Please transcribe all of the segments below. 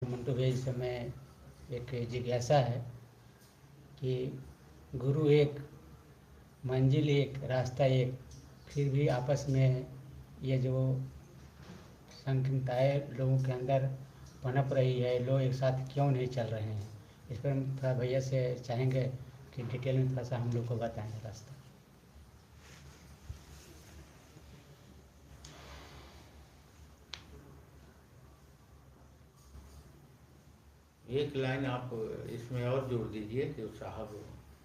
मंटू भाई, इस समय एक जिज्ञासा है कि गुरु एक, मंजिल एक, रास्ता एक, फिर भी आपस में ये जो संकीर्णताएँ लोगों के अंदर पनप रही है, लोग एक साथ क्यों नहीं चल रहे हैं? इस पर हम थोड़ा भैया से चाहेंगे कि डिटेल में थोड़ा सा हम लोग को बताएं रास्ता। एक लाइन आप इसमें और जोड़ दीजिए जो साहब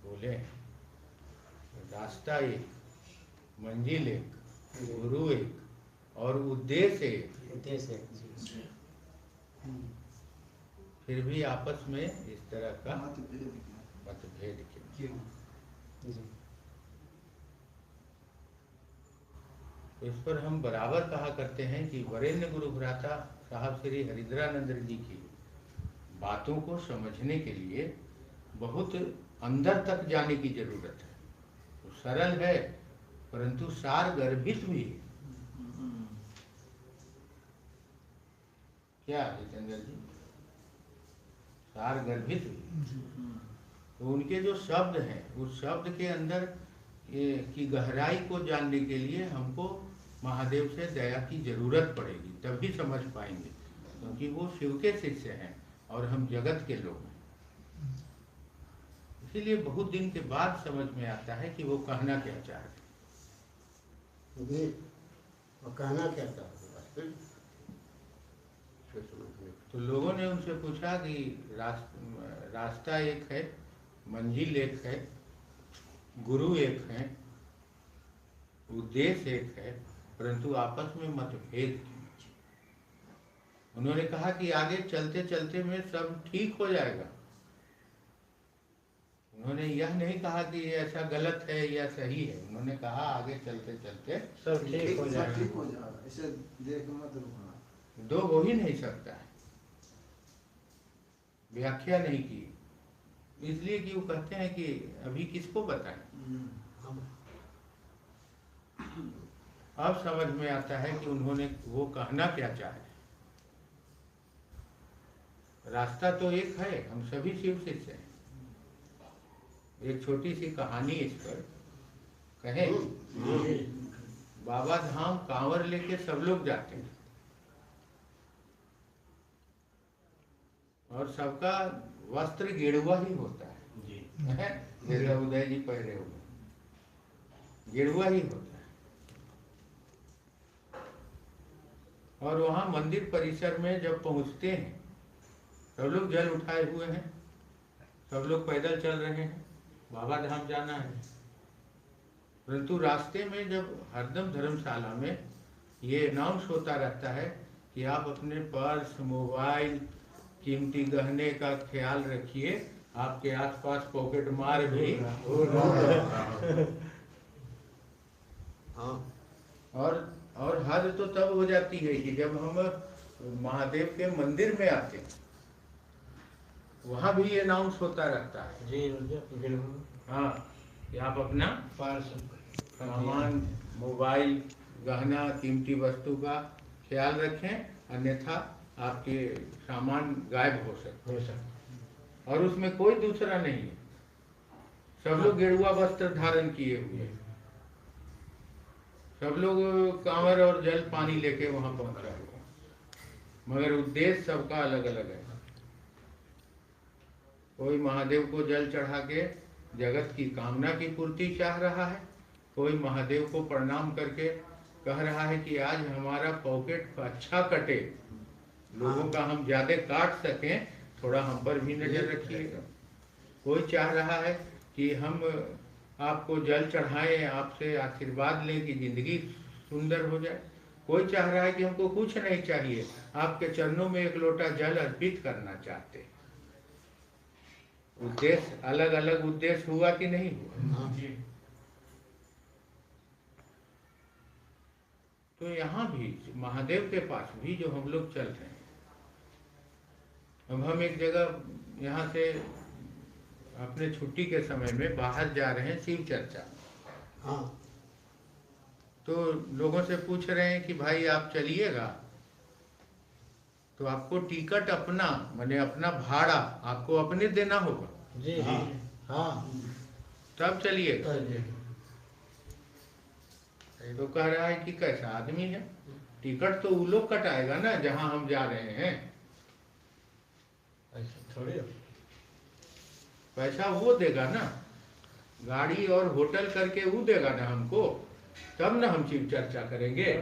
बोले हैं, रास्ता एक, मंजिल एक, गुरु एक और उद्देश्य एक। उद्देश्य फिर भी आपस में इस तरह का मतभेद क्यों? जी। तो इस पर हम बराबर कहा करते हैं कि वरेण्य गुरु भ्राता साहब श्री हरिद्रानंद जी की बातों को समझने के लिए बहुत अंदर तक जाने की जरूरत है। तो सरल है परंतु सार गर्भित भी है। क्या जितेंद्र जी? सार गर्भित भी। तो उनके जो शब्द हैं उस शब्द के अंदर की गहराई को जानने के लिए हमको महादेव से दया की जरूरत पड़ेगी, तभी समझ पाएंगे, क्योंकि वो शिव के शिष्य हैं और हम जगत के लोग हैं। इसीलिए बहुत दिन के बाद समझ में आता है कि वो कहना क्या चाहते हैं। वो कहना क्या चाहते हैं? तो लोगों ने उनसे पूछा कि रास्ता एक है, मंजिल एक है, गुरु एक है, उद्देश्य एक है, परंतु आपस में मतभेद क्यों? उन्होंने कहा कि आगे चलते चलते में सब ठीक हो जाएगा। उन्होंने यह नहीं कहा कि ऐसा गलत है या सही है, उन्होंने कहा आगे चलते चलते सब ठीक हो जाएगा। इसे देख मत रुकना। दो हो ही नहीं सकता है, व्याख्या नहीं की, इसलिए कि वो कहते हैं कि अभी किसको बताएं। अब समझ में आता है कि उन्होंने वो कहना क्या चाहे। रास्ता तो एक है, हम सभी शिव शिष्य हैं। एक छोटी सी कहानी इस पर कहें। बाबा धाम कांवर लेके सब लोग जाते हैं और सबका वस्त्र गेरुआ ही होता है, जैसा उदय जी पहने हुए गेरुआ ही होता है। और वहां मंदिर परिसर में जब पहुंचते हैं, सब लोग जल उठाए हुए हैं, सब लोग पैदल चल रहे हैं, बाबा धाम जाना है। परंतु रास्ते में जब हरदम धर्मशाला में ये अनाउंस होता रहता है कि आप अपने पर्स, मोबाइल, कीमती गहने का ख्याल रखिए, आपके आसपास पॉकेट मार भी और हद तो तब हो जाती है कि जब हम महादेव के मंदिर में आते हैं, वहां भी ये अनाउंस होता रहता है जी। हाँ, कि आप अपना सामान, मोबाइल, गहना, कीमती वस्तु का ख्याल रखें, अन्यथा आपके सामान गायब हो सकते। और उसमें कोई दूसरा नहीं है, सब लोग गेरुआ वस्त्र धारण किए हुए हैं, सब लोग कांवर और जल पानी लेके वहां पहुंचा हुए, मगर उद्देश्य सबका अलग अलग है। कोई महादेव को जल चढ़ा के जगत की कामना की पूर्ति चाह रहा है, कोई महादेव को प्रणाम करके कह रहा है कि आज हमारा पॉकेट अच्छा कटे, लोगों का हम ज्यादा काट सकें, थोड़ा हम पर भी नजर रखिएगा। कोई चाह रहा है कि हम आपको जल चढ़ाएं, आपसे आशीर्वाद लें कि जिंदगी सुंदर हो जाए। कोई चाह रहा है कि हमको कुछ नहीं चाहिए, आपके चरणों में एक लोटा जल अर्पित करना चाहते हैं। उद्देश्य अलग अलग उद्देश्य हुआ कि नहीं हुआ? तो यहाँ भी महादेव के पास भी जो हम लोग चल रहे हैं, अब हम एक जगह यहाँ से अपने छुट्टी के समय में बाहर जा रहे हैं शिव चर्चा। हाँ। तो लोगों से पूछ रहे हैं कि भाई आप चलिएगा, तो आपको टिकट अपना माने अपना भाड़ा आपको अपने देना होगा, जी हाँ हाँ तब चलिएगा। जी तो कह रहा है कि कैसा आदमी है, टिकट तो वो लोग कटाएगा ना जहां हम जा रहे हैं, ऐसा थोड़ी है। पैसा वो देगा ना, गाड़ी और होटल करके वो देगा ना हमको, तब ना हम शिव चर्चा करेंगे।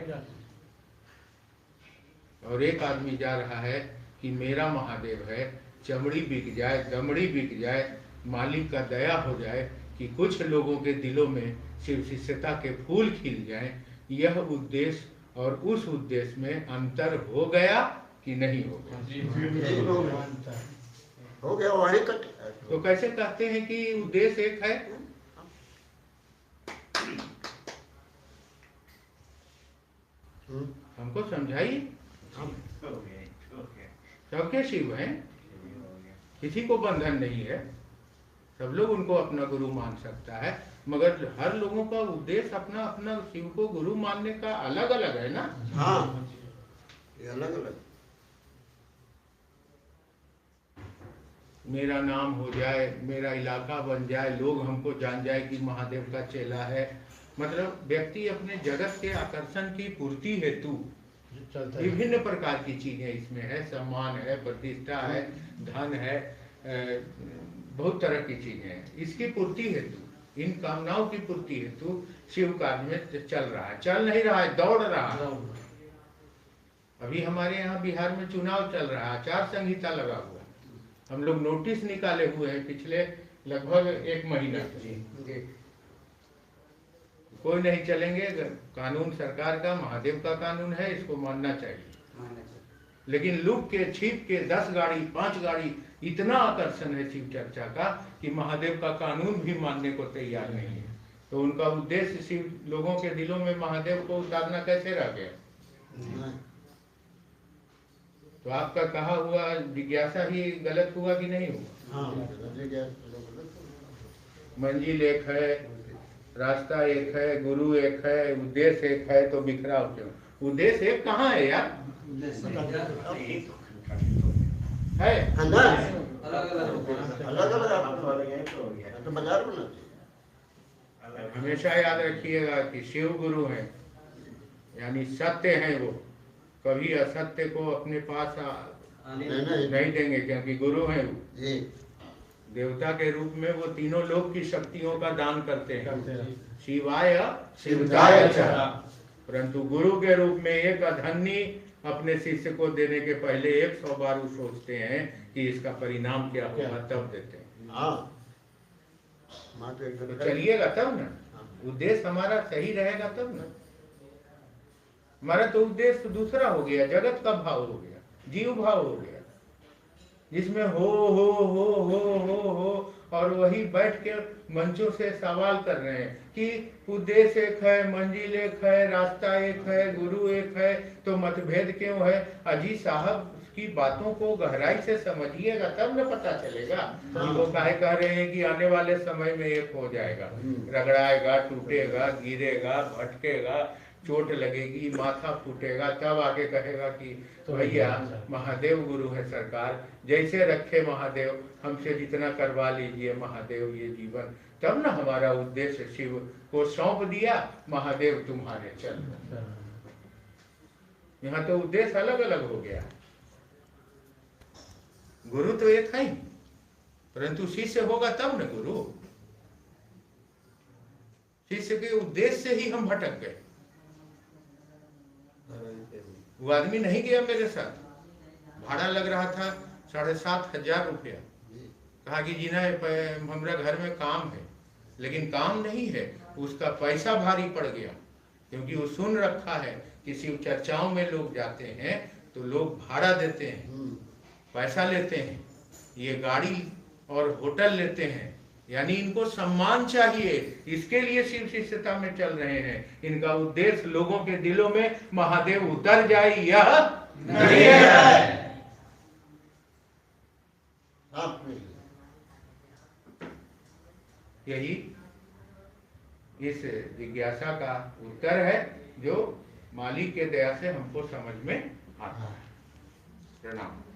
और एक आदमी जा रहा है कि मेरा महादेव है, चमड़ी बिक जाए, दमड़ी बिक जाए, मालिक का दया हो जाए कि कुछ लोगों के दिलों में शिव शिष्यता के फूल खिल जाएं, यह उद्देश्य और उस उद्देश्य में अंतर हो गया कि नहीं हो गया? हो गया वही कट। तो कैसे कहते हैं कि उद्देश्य एक है? हमको समझाइए। सबके शिव हैं, किसी को बंधन नहीं है, सब लोग उनको अपना गुरु मान सकता है, मगर हर लोगों का उद्देश्य अपना अपना शिव को गुरु मानने का अलग अलग है ना। हाँ ये अलग अलग। मेरा नाम हो जाए, मेरा इलाका बन जाए, लोग हमको जान जाए कि महादेव का चेला है, मतलब व्यक्ति अपने जगत के आकर्षण की पूर्ति हेतु विभिन्न प्रकार की चीजें इसमें है, सम्मान है, प्रतिष्ठा है, धन है, बहुत तरह की चीजें हैं, इसकी पूर्ति हेतु, इन कामनाओं की पूर्ति हेतु शिव कार्य में चल रहा है, चल नहीं रहा है, दौड़ रहा है। अभी हमारे यहाँ बिहार में चुनाव चल रहा है, आचार संहिता लगा हुआ है, हम लोग नोटिस निकाले हुए हैं पिछले लगभग 1 महीना से, कोई नहीं चलेंगे, कानून सरकार का, महादेव का कानून है, इसको मानना चाहिए। लेकिन लुक के, छिप के 10 गाड़ी 5 गाड़ी इतना आकर्षण है शिव चर्चा का कि महादेव का कानून भी मानने को तैयार नहीं है। तो उनका उद्देश्य शिव लोगों के दिलों में महादेव को उतारना कैसे रह गया? तो आपका कहा हुआ जिज्ञासा ही गलत हुआ कि नहीं हुआ? मंजिल एक है, रास्ता एक है, गुरु एक है, उद्देश्य एक है, तो बिखराव क्यों? उद्देश्य एक कहाँ है यार? है हमेशा याद रखिएगा कि शिव गुरु हैं, यानी सत्य हैं, वो कभी असत्य को अपने पास नहीं देंगे, क्योंकि गुरु हैं वो। देवता के रूप में वो तीनों लोक की शक्तियों का दान करते हैं, शिवाय शिवताय च। परंतु गुरु के रूप में एक अधन्नी अपने शिष्य को देने के पहले 100 बार वो सोचते हैं कि इसका परिणाम क्या होगा, तब देते हैं। तो चलिएगा तब ना, उद्देश्य हमारा सही रहेगा तब ना। हमारा तो उद्देश्य दूसरा हो गया, जगत का भाव हो गया, जीव भाव हो गया, जिसमें हो और वही बैठ के मंचों से सवाल कर रहे हैं कि उद्देश्य एक है, मंजिल एक है, रास्ता एक है, गुरु एक है, तो मतभेद क्यों है? अजी साहब की बातों को गहराई से समझिएगा तब न पता चलेगा। वो काहे कह रहे हैं कि आने वाले समय में एक हो जाएगा, रगड़ाएगा, टूटेगा, गिरेगा, भटकेगा, चोट लगेगी, माथा फूटेगा, तब आगे कहेगा कि भैया महादेव गुरु है सरकार, जैसे रखे महादेव, हमसे जितना करवा लीजिए महादेव ये जीवन, तब ना हमारा उद्देश्य शिव को सौंप दिया, महादेव तुम्हारे चल। यहाँ तो उद्देश्य अलग अलग हो गया। गुरु तो एक है, परंतु शिष्य होगा तब न गुरु। शिष्य के उद्देश्य से ही हम भटक गए। वो आदमी नहीं गया मेरे साथ, भाड़ा लग रहा था 7,500 रुपया। कहा कि जी ना हमारा घर में काम है, लेकिन काम नहीं है, उसका पैसा भारी पड़ गया, क्योंकि वो सुन रखा है कि शिव चर्चाओं में लोग जाते हैं तो लोग भाड़ा देते हैं, पैसा लेते हैं, ये गाड़ी और होटल लेते हैं, यानी इनको सम्मान चाहिए, इसके लिए शिव शिष्यता में चल रहे हैं। इनका उद्देश्य लोगों के दिलों में महादेव उतर जाए यह नहीं है। यही इस जिज्ञासा का उत्तर है जो मालिक के दया से हमको समझ में आता है। प्रणाम।